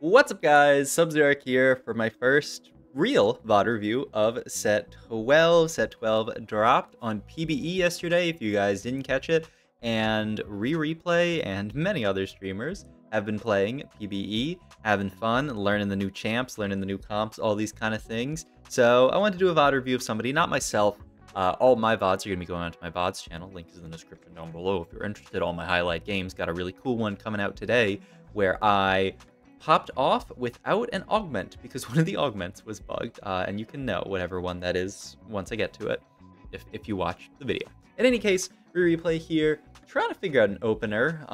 What's up, guys? Sub-Zero here for my first real VOD review of set 12. Set 12 dropped on PBE yesterday, if you guys didn't catch it, and Rereplay and many other streamers have been playing PBE, having fun, learning the new champs, learning the new comps, all these kind of things. So I wanted to do a VOD review of somebody, not myself. All my VODs are going to be going onto my VODs channel. Link is in the description down below if you're interested. All my highlight games. Got a really cool one coming out today where I popped off without an augment because one of the augments was bugged, and you can know whatever one that is once I get to it if you watch the video. In any case, Rereplay here, trying to figure out an opener.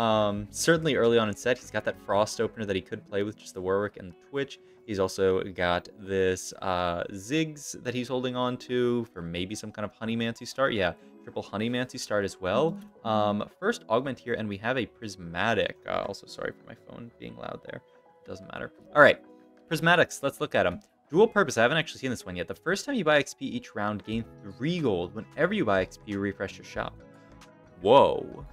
Certainly early on in set, he's got that Frost opener that he could play with just the Warwick and the Twitch. He's also got this Ziggs that he's holding on to for maybe some kind of Honeymancy start. Yeah, triple Honeymancy start as well. First augment here, and we have a Prismatic. Also, sorry for my phone being loud there. Doesn't matter. All right, Prismatics, let's look at them. Dual purpose, I haven't actually seen this one yet. The first time you buy XP each round, gain 3 gold. Whenever you buy XP, you refresh your shop. Whoa.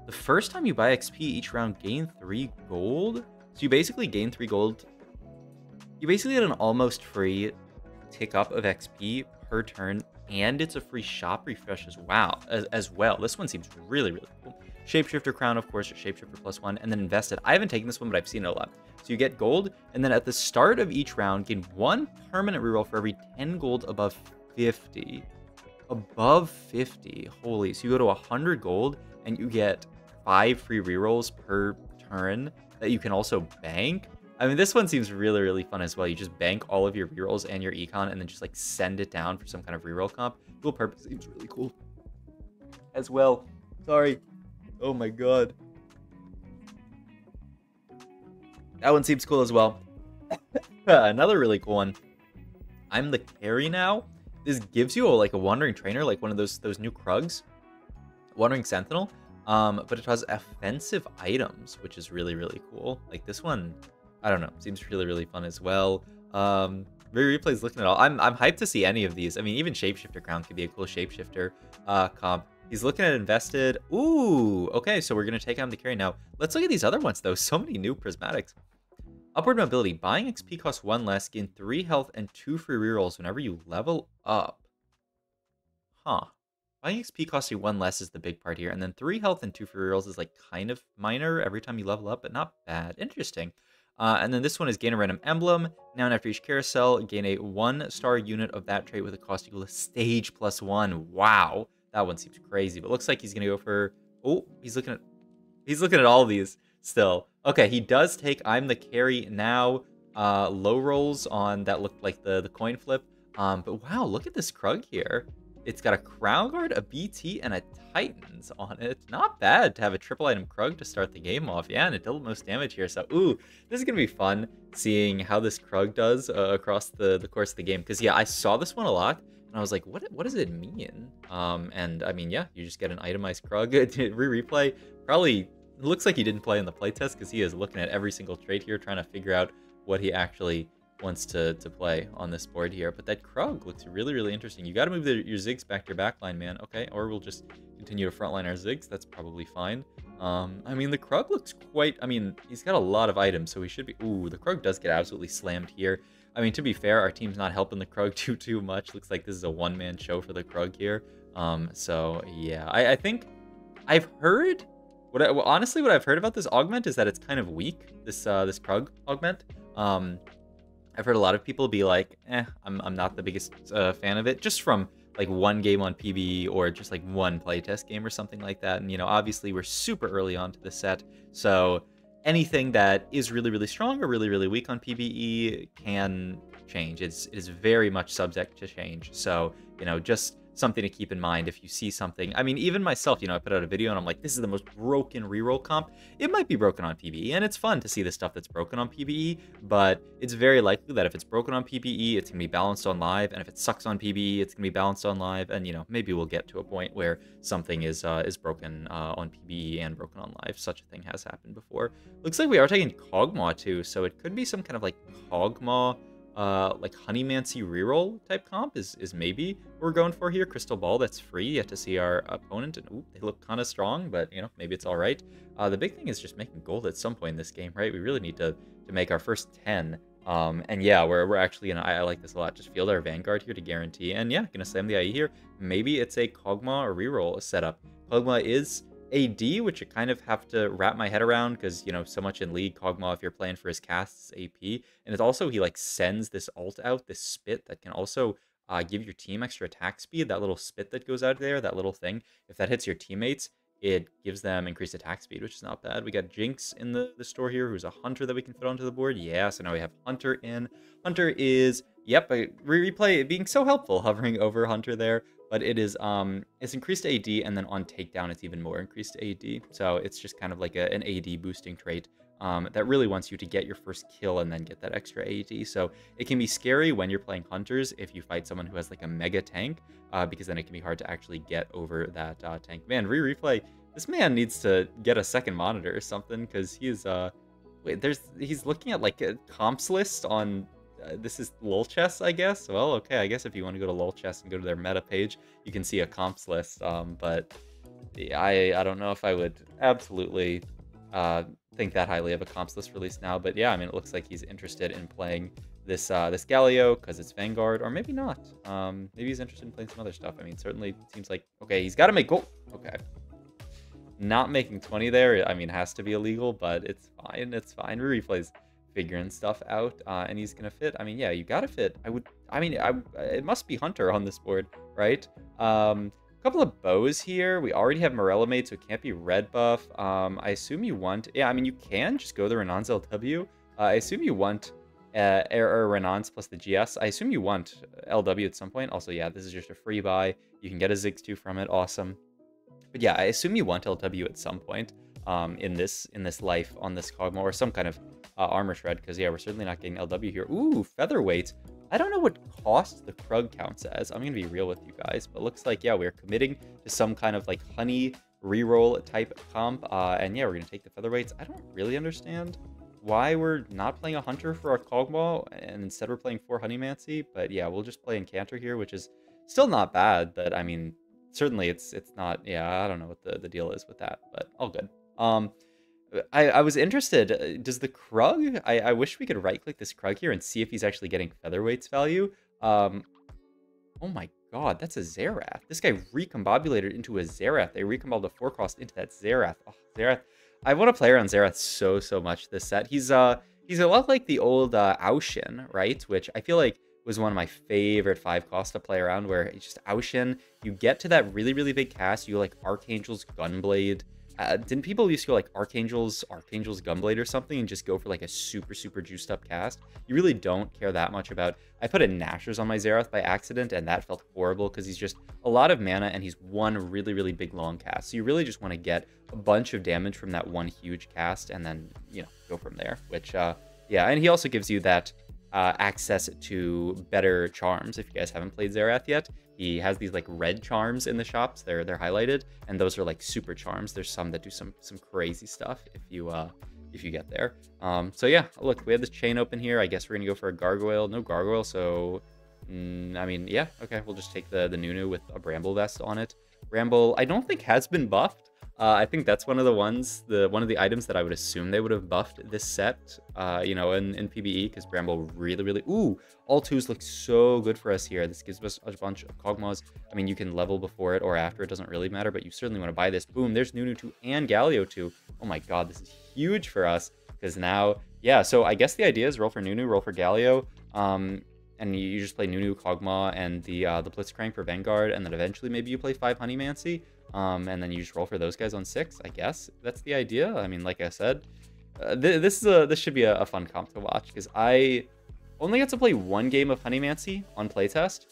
The first time you buy XP each round, gain 3 gold? So you basically gain 3 gold. You basically get an almost free tick up of XP per turn, and it's a free shop refresh as well. This one seems really, really cool. Shapeshifter Crown, of course, or Shapeshifter +1, and then Invested. I haven't taken this one, but I've seen it a lot. So you get gold, and then at the start of each round, gain 1 permanent reroll for every 10 gold above 50. Above 50. Holy. So you go to 100 gold, and you get 5 free rerolls per turn that you can also bank. I mean, this one seems really, really fun as well. You just bank all of your rerolls and your econ, and then just, like, send it down for some kind of reroll comp. Dual purpose seems really cool as well. Sorry. Oh my god. That one seems cool as well. Another really cool one. I'm the carry now. This gives you like a Wandering Trainer, like one of those new Krugs. Wandering Sentinel. But it has offensive items, which is really, really cool. Like this one, I don't know, seems really, really fun as well. Replay's looking at all. I'm hyped to see any of these. I mean, even Shapeshifter Crown could be a cool Shapeshifter comp. He's looking at Invested. Ooh, okay, so we're going to take him to carry now. Let's look at these other ones, though. So many new Prismatics. Upward Mobility. Buying XP costs 1 less, gain 3 health and 2 free rerolls whenever you level up. Huh. Buying XP costs you 1 less is the big part here, and then 3 health and 2 free rerolls is like kind of minor every time you level up, but not bad. Interesting. And then this one is gain a random emblem. Now and after each carousel, gain a 1-star unit of that trait with a cost equal to stage +1. Wow. That one seems crazy, but looks like he's gonna go for. Oh, he's looking at all of these still. Okay, he does take I'm the carry now. Low rolls on that looked like the coin flip. But wow, look at this Krug here. It's got a Crown Guard, a BT, and a Titans on it. Not bad to have a triple item Krug to start the game off. Yeah, and it dealt most damage here. So, ooh, this is gonna be fun seeing how this Krug does across the course of the game. Because yeah, I saw this one a lot. And I was like, what does it mean? And I mean, yeah, you just get an itemized Krug. Replay probably looks like he didn't play in the playtest because he is looking at every single trait here, trying to figure out what he actually wants to play on this board here. But that Krug looks really, really interesting. You got to move your Ziggs back to your backline, man. Okay, or we'll just continue to frontline our Ziggs. That's probably fine. I mean, the Krug looks quite. I mean, he's got a lot of items, so he should be. Ooh, the Krug does get absolutely slammed here. I mean, to be fair, our team's not helping the Krug too much. Looks like this is a one-man show for the Krug here. So yeah, I think I've heard honestly what I've heard about this augment is that it's kind of weak. This Krug augment. I've heard a lot of people be like, I'm not the biggest fan of it, just from like one game on PBE or just like one playtest game or something like that. And you know, obviously we're super early on to the set, so anything that is really, really strong or really, really weak on PBE can change. It is very much subject to change. So, you know, just something to keep in mind if you see something. I mean, even myself, you know, I put out a video and I'm like, this is the most broken reroll comp. It might be broken on PBE, and it's fun to see the stuff that's broken on PBE, but it's very likely that if it's broken on PBE, it's going to be balanced on live, and if it sucks on PBE, it's going to be balanced on live, and, you know, maybe we'll get to a point where something is broken on PBE and broken on live. Such a thing has happened before. Looks like we are taking Kogmaw, too, so it could be some kind of, like, Kogmaw like Honeymancy Reroll type comp is maybe what we're going for here. Crystal Ball, that's free. You have to see our opponent, and ooh, they look kind of strong, but you know, maybe it's all right. The big thing is just making gold at some point in this game, right? We really need to to make our first 10. And yeah, we're actually gonna, I like this a lot, just field our Vanguard here to guarantee. And yeah, gonna slam the IE here. Maybe it's a Kogmaw or reroll setup. Kogmaw is AD, which I kind of have to wrap my head around because, you know, so much in League, Kogmaw, if you're playing for his casts, AP. And it's also, he like sends this ult out, this spit that can also give your team extra attack speed. That little spit that goes out there, that little thing, if that hits your teammates, it gives them increased attack speed, which is not bad. We got Jinx in the store here, who's a Hunter that we can fit onto the board. Yeah, so now we have Hunter in. Hunter is, yep, a replay being so helpful, hovering over Hunter there. But it is, it's increased AD, and then on takedown, it's even more increased AD. So it's just kind of like an AD boosting trait that really wants you to get your first kill and then get that extra AD. So it can be scary when you're playing Hunters if you fight someone who has like a mega tank, because then it can be hard to actually get over that tank. Man, Rereplay, this man needs to get a second monitor or something, because he is, wait, he's looking at like a comps list on, this is LOL Chess, I guess. Well, okay, I guess if you want to go to LOL Chess and go to their meta page, you can see a comps list. But I don't know if I would absolutely think that highly of a comps list release now. But yeah, I mean, it looks like he's interested in playing this this Galio because it's Vanguard, or maybe not. Maybe he's interested in playing some other stuff. I mean, certainly seems like, okay, he's got to make gold. Okay. Not making 20 there, I mean, has to be illegal, but it's fine. It's fine. Replay's figuring stuff out, and he's gonna fit. I mean, yeah, you gotta fit. It must be Hunter on this board, right? A couple of bows here. We already have Morella made, so it can't be red buff. I assume you want, yeah, I mean, you can just go the Renan's LW. I assume you want Renan's plus the GS. I assume you want LW at some point. Also, yeah, this is just a free buy. You can get a Ziggs 2 from it. Awesome. But yeah, I assume you want LW at some point in this life on this Kogmaw, or some kind of armor shred, because yeah, we're certainly not getting LW here. Ooh, featherweight. I don't know what cost the Krug counts as. I'm gonna be real with you guys, but looks like, yeah, we're committing to some kind of like honey reroll type comp, and yeah, we're gonna take the featherweights. I don't really understand why we're not playing a Hunter for our Kogmaw, and instead we're playing 4 Honeymancy, but yeah, we'll just play Encanter here, which is still not bad, but I mean, certainly it's not, yeah, I don't know what the deal is with that, but all good. I was interested, does the Krug, I wish we could right click this Krug here and see if he's actually getting featherweight's value. Oh my god, that's a Xerath. This guy recombobulated into a Xerath. They recombobed a 4-cost into that Xerath. Oh, Xerath. I want to play around Xerath so much this set. He's a lot like the old Aushin, right? Which I feel like was one of my favorite 5-cost to play around, where it's just Aushin, you get to that really big cast, you go like Archangel's Gunblade. Didn't people used to go like Archangel's Gunblade or something and just go for like a super juiced up cast? You really don't care that much about. I put a Nashers on my Xerath by accident, and that felt horrible because he's just a lot of mana and he's one really big long cast. So you really just want to get a bunch of damage from that one huge cast and then, you know, go from there. Which, yeah, and he also gives you that access to better charms. If you guys haven't played Xerath yet, he has these like red charms in the shops. They're highlighted, and those are like super charms. There's some that do some crazy stuff if you get there. So yeah, look, we have this chain open here. I guess we're gonna go for a gargoyle. No gargoyle, so I mean, yeah, okay, we'll just take the Nunu with a Bramble Vest on it. Bramble, I don't think has been buffed. I think that's one of the ones, one of the items that I would assume they would have buffed this set, you know, in PvE, because Bramble really, ooh, all 2s look so good for us here. This gives us a bunch of Kogmaws. I mean, you can level before it or after, it doesn't really matter, but you certainly want to buy this. Boom, there's Nunu 2 and Galio 2. Oh my god, this is huge for us, because now, yeah, so I guess the idea is roll for Nunu, roll for Galio, and you just play Nunu, Kogmaw, and the Blitzcrank for Vanguard, and then eventually maybe you play 5 Honeymancy, and then you just roll for those guys on 6, I guess. That's the idea. I mean, like I said, this should be a fun comp to watch, because I only got to play 1 game of Honeymancy on playtest,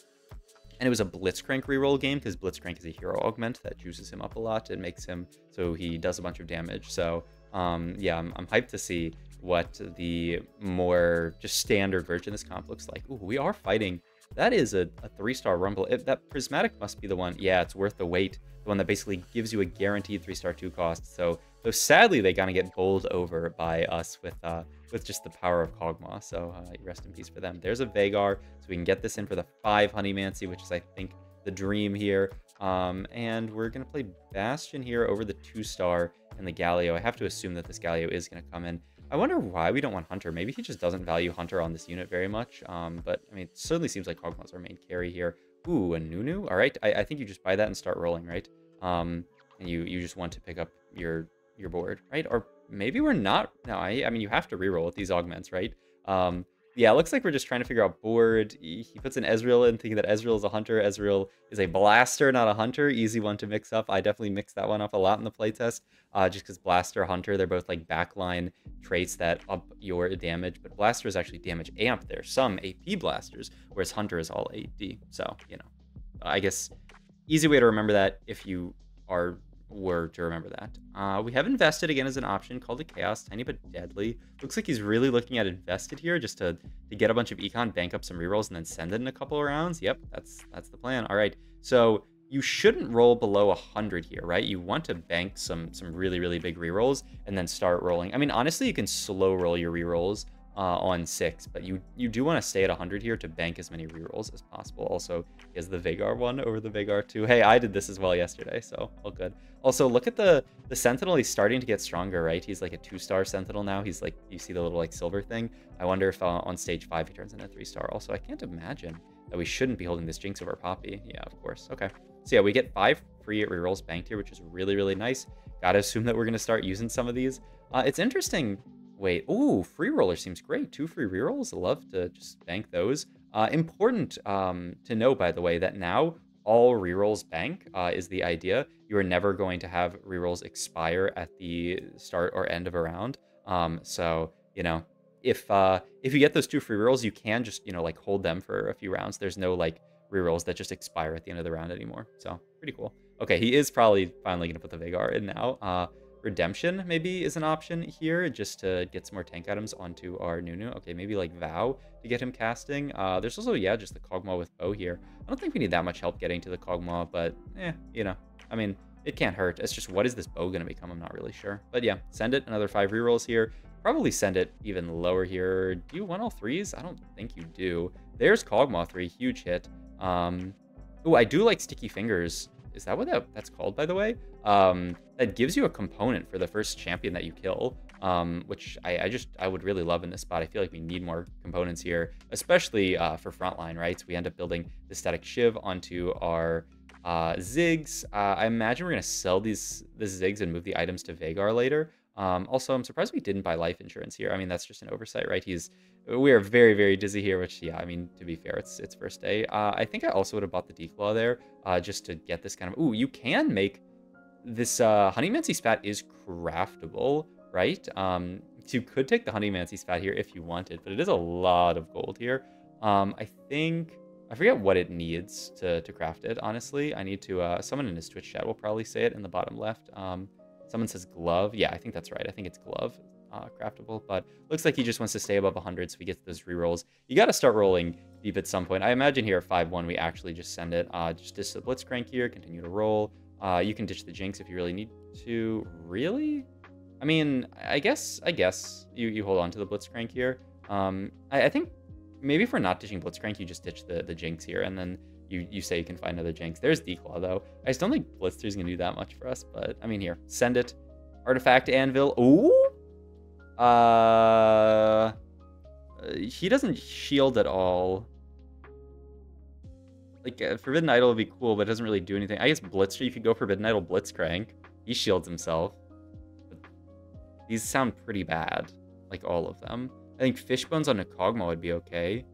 and it was a Blitzcrank reroll game, because Blitzcrank is a hero augment that juices him up a lot and makes him so he does a bunch of damage. So, yeah, I'm hyped to see what the more just standard version of this comp looks like. Ooh, we are fighting. That is a 3-star Rumble. That Prismatic must be the one. Yeah, it's worth the wait. The one that basically gives you a guaranteed 3-star 2 cost. So sadly, they gotta get bowled over by us with just the power of Kogmaw. So rest in peace for them. There's a Veigar, so we can get this in for the 5 Honeymancy, which is, I think, the dream here. And we're gonna play Bastion here over the 2-star and the Galio. I have to assume that this Galio is gonna come in. I wonder why we don't want Hunter. Maybe he just doesn't value Hunter on this unit very much. But, I mean, it certainly seems like Kogmaw's our main carry here. Ooh, a Nunu? All right, I think you just buy that and start rolling, right? And you just want to pick up your board, right? Or maybe we're not. No, I mean, you have to reroll with these augments, right? Yeah, it looks like we're just trying to figure out board. He puts an Ezreal in, thinking that Ezreal is a hunter. Ezreal is a blaster, not a hunter. Easy one to mix up. I definitely mixed that one up a lot in the playtest, just because blaster, hunter, they're both like backline traits that up your damage. But blaster is actually damage amp. There's some AP blasters, whereas hunter is all AD. So, you know, I guess easy way to remember that if you were to remember that. We have invested again as an option, called it Chaos, tiny but deadly. Looks like he's really looking at invested here, just to get a bunch of econ, bank up some rerolls, and then send it in a couple of rounds. Yep, that's the plan. All right, so you shouldn't roll below 100 here, right? You want to bank some really, really big rerolls and then start rolling. I mean, honestly, you can slow roll your rerolls on 6, but you do want to stay at 100 here to bank as many rerolls as possible. Also, he has the Veigar one over the Veigar 2. Hey, I did this as well yesterday, so all good. Also, look at the Sentinel. He's starting to get stronger, right? He's like a 2-star Sentinel now. He's like, you see the little like silver thing? I wonder if on stage 5 he turns into a 3-star. Also, I can't imagine that we shouldn't be holding this Jinx over Poppy. Yeah, of course. Okay. So yeah, we get 5 free rerolls banked here, which is really, really nice. Gotta assume that we're gonna start using some of these. It's interesting. Wait, ooh, free roller seems great. 2 free rerolls. Love to just bank those. Important to know, by the way, that now all rerolls bank is the idea. You are never going to have rerolls expire at the start or end of a round. So, you know, if you get those 2 free rerolls, you can just, you know, like hold them for a few rounds. There's no like rerolls that just expire at the end of the round anymore. So pretty cool. Okay, he is probably finally going to put the Veigar in now. Redemption maybe is an option here, just to get some more tank items onto our Nunu. Okay, maybe like Vow to get him casting. There's also, yeah, just the Kogmaw with bow here. I don't think we need that much help getting to the Kogmaw, but you know, I mean, it can't hurt. It's just, what is this bow going to become? I'm not really sure. But yeah, send it. Another 5 rerolls here. Probably send it even lower here. Do you want all 3s? I don't think you do. There's Kogmaw 3, huge hit. Oh, I do like Sticky Fingers. Is that what that's called, by the way? That gives you a component for the first champion that you kill, which I would really love in this spot. I feel like we need more components here, especially for frontline, right? So we end up building the Static Shiv onto our Ziggs. I imagine we're going to sell this Ziggs and move the items to Veigar later. Also, I'm surprised we didn't buy life insurance here. I mean, that's just an oversight, right? We are very, very dizzy here, which, yeah, I mean, to be fair, it's first day. I think I also would have bought the Declaw there, just to get this kind of... Ooh, you can make this... Honeymancy Spat is craftable, right? So you could take the Honeymancy Spat here if you wanted, but it is a lot of gold here. I think... I forget what it needs to craft it, honestly. I need to... someone in his Twitch chat will probably say it in the bottom left. Someone says glove. Yeah, I think that's right. I think it's glove craftable, but looks like he just wants to stay above 100, so he gets those rerolls. You got to start rolling deep at some point. I imagine here at 5-1, we actually just send it. Just ditch the Blitzcrank here, continue to roll. You can ditch the Jinx if you really need to. Really? I mean, I guess you hold on to the Blitzcrank here. I think maybe if we're not ditching Blitzcrank, you just ditch the Jinx here, and then you say you can find another Jinx. There's Declaw, though. I just don't think Blitz 3 is going to do that much for us, but, I mean, here. Send it. Artifact Anvil. Ooh! He doesn't shield at all. Like, Forbidden Idol would be cool, but it doesn't really do anything. I guess Blitz 3, if you go Forbidden Idol Blitzcrank, he shields himself. But these sound pretty bad. Like, all of them. I think Fishbones on a Kogmaw would be okay.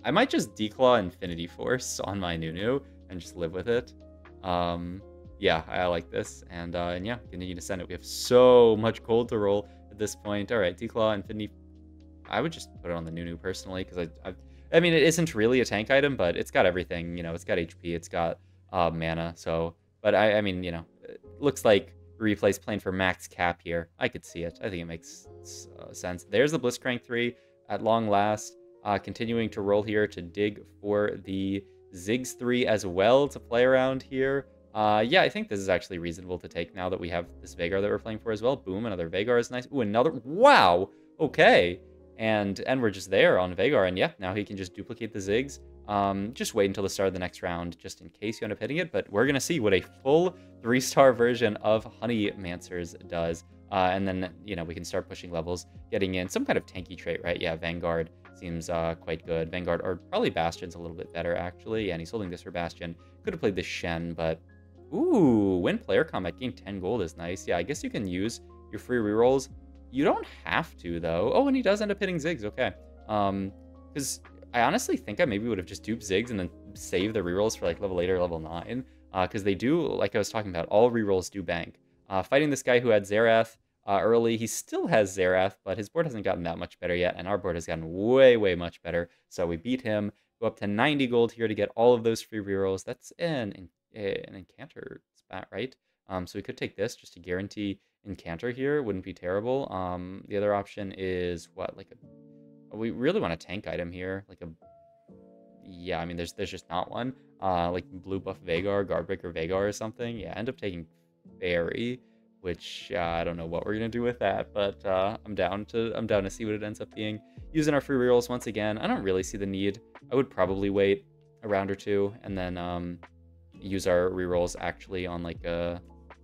I might just Declaw Infinity Force on my Nunu and just live with it. Yeah, I like this. And yeah, continue to send it. We have so much gold to roll at this point. All right, Declaw Infinity. I would just put it on the Nunu personally, because I mean, it isn't really a tank item, but it's got everything. You know, it's got HP, it's got mana. So, but I mean, you know, it looks like Replay's playing for max cap here. I could see it. I think it makes sense. There's the Blitzcrank 3 at long last. Continuing to roll here to dig for the Ziggs 3 as well to play around here. Yeah, I think this is actually reasonable to take now that we have this Veigar that we're playing for as well. Boom, another Veigar is nice. Ooh, another... Wow! Okay. And we're just there on Veigar. And yeah, now he can just duplicate the Ziggs. Just wait until the start of the next round, just in case you end up hitting it. But we're going to see what a full 3-star version of Honeymancers does. And then, you know, we can start pushing levels, getting in some kind of tanky trait, right? Yeah, Vanguard seems quite good. Vanguard, or probably Bastion's a little bit better, actually. Yeah, and he's holding this for Bastion. Could have played the Shen, but... Ooh, win player combat, gain 10 gold is nice. Yeah, I guess you can use your free rerolls. You don't have to, though. Oh, and he does end up hitting Ziggs, okay. Because I honestly think I maybe would have just duped Ziggs and then saved the rerolls for, like, level 8 or level 9. Because they do, like I was talking about, all rerolls do bank. Fighting this guy who had Xerath early, he still has Xerath, but his board hasn't gotten that much better yet, and our board has gotten way, way much better. So we beat him, go up to 90 gold here to get all of those free rerolls. That's an Encanter spot, right? So we could take this just to guarantee Encanter here. Wouldn't be terrible. The other option is what? Like a... We really want a tank item here. Like a... Yeah, I mean, there's just not one. Like blue buff Veigar, Guardbreaker Veigar or something. Yeah, end up taking Fairy, which I don't know what we're gonna do with that, but I'm down to see what it ends up being. Using our free rerolls once again. I don't really see the need. I would probably wait a round or two and then use our rerolls actually on like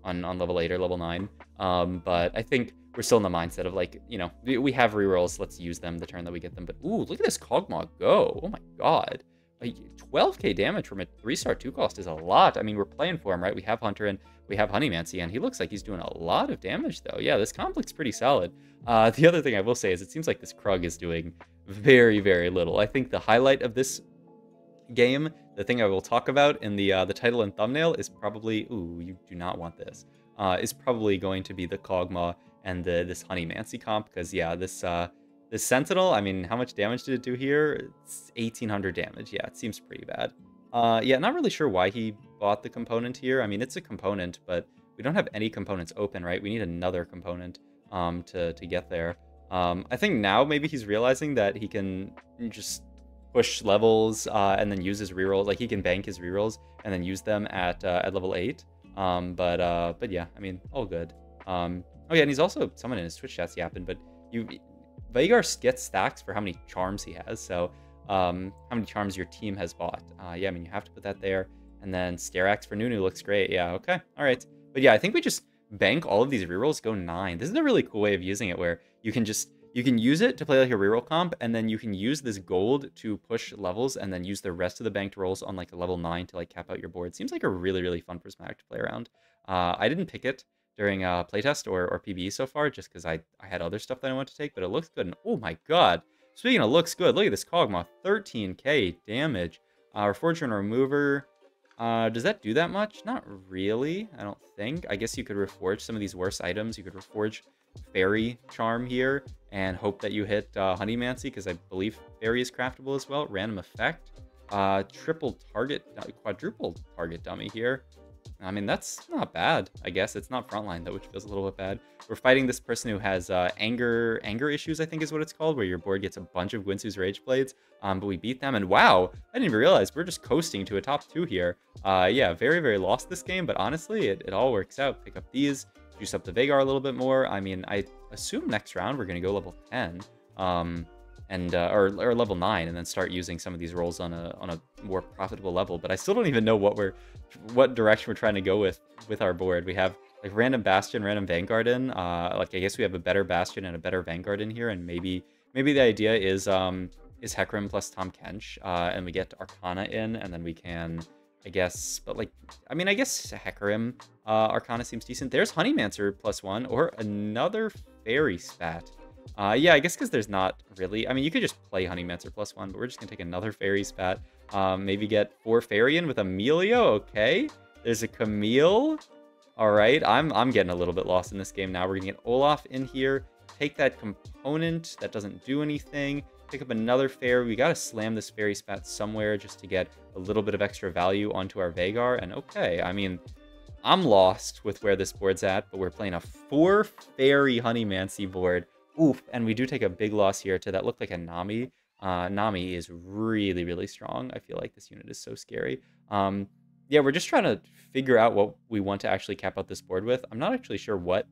on level 8 or level 9. But I think we're still in the mindset of like, you know, we have rerolls, let's use them the turn that we get them. But ooh, look at this Kogmaw go. Oh my god. Like 12k damage from a 3-star 2-cost is a lot. I mean, we're playing for him, right? We have Hunter and we have Honeymancy, and he looks like he's doing a lot of damage, though. Yeah, this comp looks pretty solid. The other thing I will say is it seems like this Krug is doing very, very little. I think the highlight of this game, the thing I will talk about in the title and thumbnail is probably... Ooh, you do not want this. Is probably going to be the Kogmaw and this Honeymancy comp, because, yeah, this Sentinel, I mean, how much damage did it do here? It's 1800 damage. Yeah, it seems pretty bad. Yeah, not really sure why he bought the component here. I mean, it's a component, but we don't have any components open, right? We need another component to get there. I think now maybe he's realizing that he can just push levels and then use his rerolls. Like, he can bank his rerolls and then use them at level 8. But yeah, I mean, all good. Oh yeah, and he's also, someone in his Twitch chat's yapping, but Veigar gets stacks for how many charms he has, so how many charms your team has bought. Yeah, I mean, you have to put that there. And then Sterax for Nunu looks great. Yeah, okay, all right. But yeah, I think we just bank all of these rerolls, go 9. This is a really cool way of using it, where you can use it to play like a reroll comp, and then you can use this gold to push levels, and then use the rest of the banked rolls on like a level 9 to like cap out your board. Seems like a really, really fun prismatic to play around. I didn't pick it during playtest or PBE so far, just because I had other stuff that I wanted to take, but it looks good. And oh my god, speaking of looks good, look at this Kogmaw, 13k damage. Reforger and Remover, does that do that much? Not really, I don't think. I guess you could reforge some of these worse items. You could reforge Fairy Charm here and hope that you hit Honeymancy, because I believe Fairy is craftable as well. Random effect, quadruple target dummy here. I mean, that's not bad, I guess. It's not frontline, though, which feels a little bit bad. We're fighting this person who has anger issues, I think is what it's called, where your board gets a bunch of Gwinsu's Rage Blades, but we beat them, and wow, I didn't even realize we're just coasting to a top 2 here. Yeah, very, very lost this game, but honestly, it all works out. Pick up these, juice up the Veigar a little bit more. I mean, I assume next round we're going to go level 10. Or level 9, and then start using some of these rolls on a more profitable level. But I still don't even know what direction we're trying to go with our board. We have like random Bastion, random Vanguard in. Like I guess we have a better Bastion and a better Vanguard in here, and maybe the idea is Hecarim plus Tom Kench, and we get Arcana in, and then we can, I guess, but like, I mean, I guess Hecarim Arcana seems decent. There's Honeymancer +1 or another Fairy spat. Yeah, I guess because there's not really... I mean, you could just play Honeymancer +1, but we're just going to take another Fairy spat. Maybe get 4 Fairy in with Emilio. Okay. There's a Camille. All right. I'm getting a little bit lost in this game now. We're going to get Olaf in here. Take that component. That doesn't do anything. Pick up another Fairy. We got to slam this Fairy spat somewhere just to get a little bit of extra value onto our Veigar. And okay, I mean... I'm lost with where this board's at, but we're playing a 4 Fairy Honeymancy board. Oof, and we do take a big loss here to that looked like a Nami. Nami is really, really strong. I feel like this unit is so scary. Yeah, we're just trying to figure out what we want to actually cap out this board with. I'm not actually sure what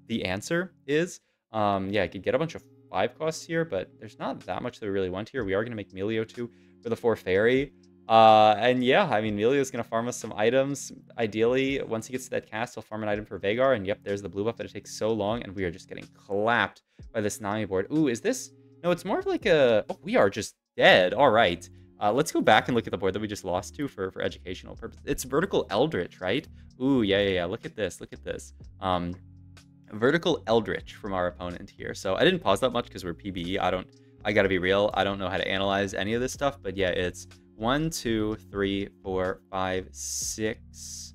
the answer is. Yeah, I could get a bunch of 5 costs here, but there's not that much that we really want here. We are going to make Melio 2 for the 4 Fairy. And yeah, I mean, Melio's going to farm us some items. Ideally, once he gets to that cast, he'll farm an item for Veigar. And yep, there's the blue buff, but it takes so long. And we are just getting clapped by this Nami board. Ooh, is this? No, it's more of like a... Oh, we are just dead. All right. Let's go back and look at the board that we just lost to for educational purposes. It's Vertical Eldritch, right? Ooh, yeah. Look at this. Look at this. Vertical Eldritch from our opponent here. So I didn't pause that much because we're PBE. I gotta be real. I don't know how to analyze any of this stuff, but yeah, it's 1, 2, 3, 4, 5, 6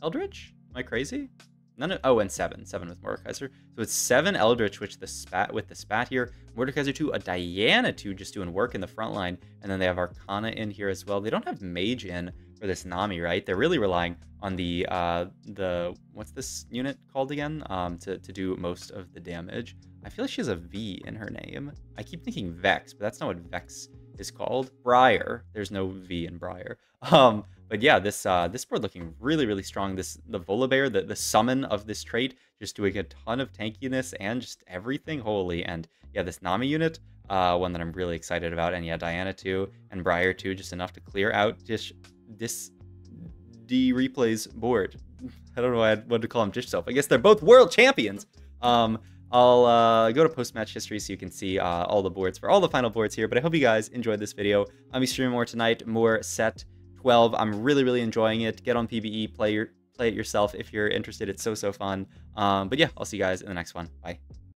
Eldritch. Am I crazy? None of, oh, and 7 with Mordekaiser. So it's 7 Eldritch, which the spat here. Mordekaiser 2, a Diana 2, just doing work in the front line, and then they have Arcana in here as well. They don't have Mage in for this Nami, right? They're really relying on the what's this unit called again? To do most of the damage. I feel like she has a V in her name. I keep thinking Vex, but that's not what Vex is called. Briar. There's no V in Briar. But yeah, this board looking really strong. The Volibear, the summon of this trait, just doing a ton of tankiness and just everything. Holy. And yeah, this Nami unit, one that I'm really excited about. And yeah, Diana 2 and Briar 2, just enough to clear out this Replay's board. I don't know why I wanted to call him Dish Self. I guess they're both world champions. I'll go to post-match history so you can see all the boards for all the final boards here. But I hope you guys enjoyed this video. I'll be streaming more tonight, more set 12. I'm really enjoying it. Get on PBE, play it yourself if you're interested. It's so fun. But yeah, I'll see you guys in the next one. Bye.